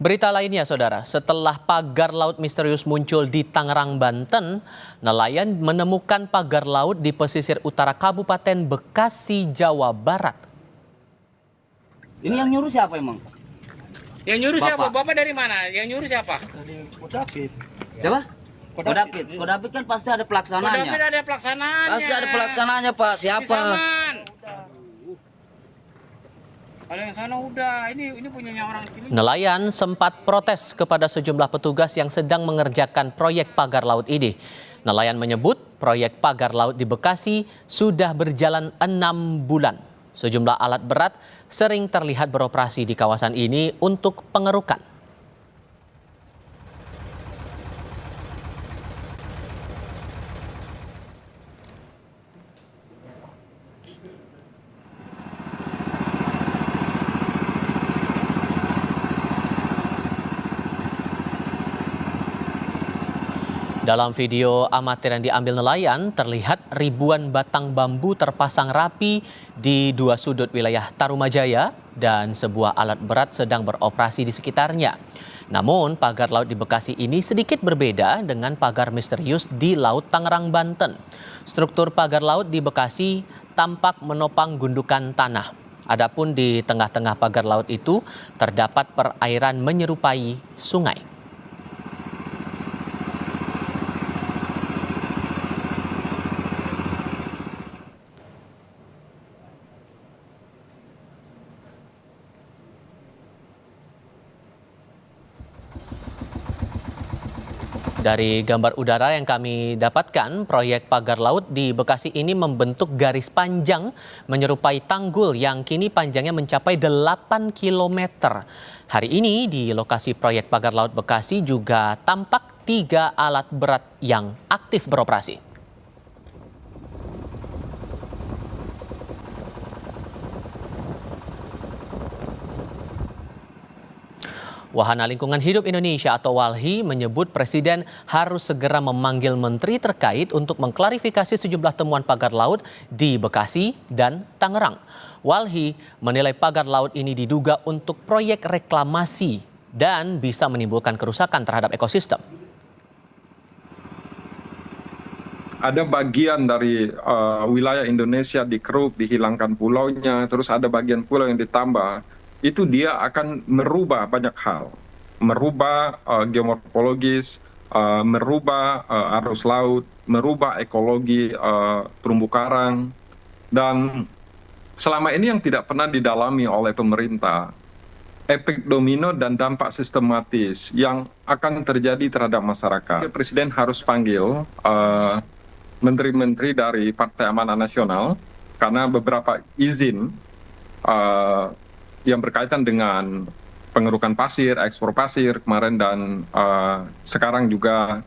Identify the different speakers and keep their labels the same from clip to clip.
Speaker 1: Berita lainnya, Saudara, setelah pagar laut misterius muncul di Tangerang, Banten, nelayan menemukan pagar laut di pesisir utara Kabupaten Bekasi, Jawa Barat.
Speaker 2: Ini yang nyuruh siapa emang?
Speaker 3: Yang nyuruh siapa? Bapak dari mana? Yang nyuruh siapa?
Speaker 2: Dari Kodapit. Siapa? Kodapit. Kodapit kan pasti ada pelaksananya.
Speaker 3: Kodapit ada pelaksanaannya.
Speaker 2: Pasti ada pelaksananya, Pak. Siapa?
Speaker 3: Kalau yang sana udah, ini punyanya orang sini.
Speaker 1: Nelayan sempat protes kepada sejumlah petugas yang sedang mengerjakan proyek pagar laut ini. Nelayan menyebut proyek pagar laut di Bekasi sudah berjalan 6 bulan. Sejumlah alat berat sering terlihat beroperasi di kawasan ini untuk pengerukan. Dalam video amatir yang diambil nelayan, terlihat ribuan batang bambu terpasang rapi di dua sudut wilayah Tarumajaya dan sebuah alat berat sedang beroperasi di sekitarnya. Namun, pagar laut di Bekasi ini sedikit berbeda dengan pagar misterius di Laut Tangerang, Banten. Struktur pagar laut di Bekasi tampak menopang gundukan tanah. Adapun di tengah-tengah pagar laut itu terdapat perairan menyerupai sungai. Dari gambar udara yang kami dapatkan, proyek pagar laut di Bekasi ini membentuk garis panjang menyerupai tanggul yang kini panjangnya mencapai 8 km. Hari ini di lokasi proyek pagar laut Bekasi juga tampak 3 alat berat yang aktif beroperasi. Wahana Lingkungan Hidup Indonesia atau WALHI menyebut Presiden harus segera memanggil menteri terkait untuk mengklarifikasi sejumlah temuan pagar laut di Bekasi dan Tangerang. WALHI menilai pagar laut ini diduga untuk proyek reklamasi dan bisa menimbulkan kerusakan terhadap ekosistem.
Speaker 4: Ada bagian dari wilayah Indonesia dikeruk, dihilangkan pulaunya, terus ada bagian pulau yang ditambah. Itu dia akan merubah banyak hal, merubah geomorfologis, merubah arus laut, merubah ekologi terumbu karang, dan selama ini yang tidak pernah didalami oleh pemerintah, efek domino dan dampak sistematis yang akan terjadi terhadap masyarakat. Presiden harus panggil menteri-menteri dari Partai Amanat Nasional karena beberapa izin yang berkaitan dengan pengerukan pasir, ekspor pasir kemarin, dan sekarang juga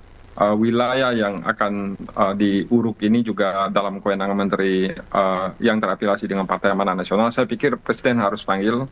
Speaker 4: wilayah yang akan diuruk ini juga dalam kewenangan menteri yang terafiliasi dengan Partai Amanat Nasional. Saya pikir Presiden harus panggil.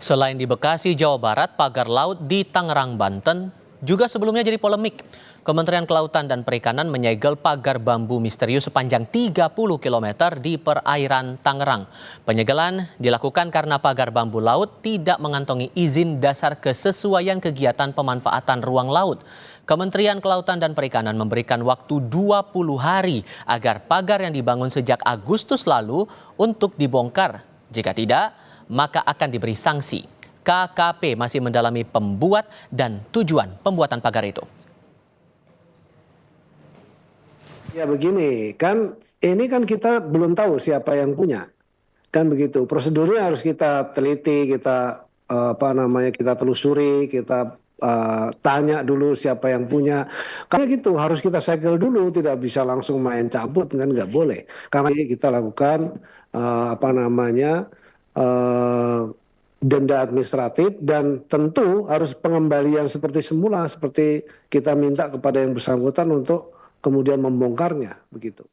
Speaker 1: Selain di Bekasi, Jawa Barat, pagar laut di Tangerang, Banten juga sebelumnya jadi polemik. Kementerian Kelautan dan Perikanan menyegel pagar bambu misterius sepanjang 30 km di perairan Tangerang. Penyegelan dilakukan karena pagar bambu laut tidak mengantongi izin dasar kesesuaian kegiatan pemanfaatan ruang laut. Kementerian Kelautan dan Perikanan memberikan waktu 20 hari agar pagar yang dibangun sejak Agustus lalu untuk dibongkar. Jika tidak, maka akan diberi sanksi. KKP masih mendalami pembuat dan tujuan pembuatan pagar itu.
Speaker 5: Ya begini, kan ini kan kita belum tahu siapa yang punya. Kan begitu. Prosedurnya harus kita teliti, kita kita telusuri, kita tanya dulu siapa yang punya. Karena gitu harus kita segel dulu, tidak bisa langsung main cabut, kan nggak boleh. Karena ini kita lakukan denda administratif, dan tentu harus pengembalian seperti semula, seperti kita minta kepada yang bersangkutan untuk kemudian membongkarnya, begitu.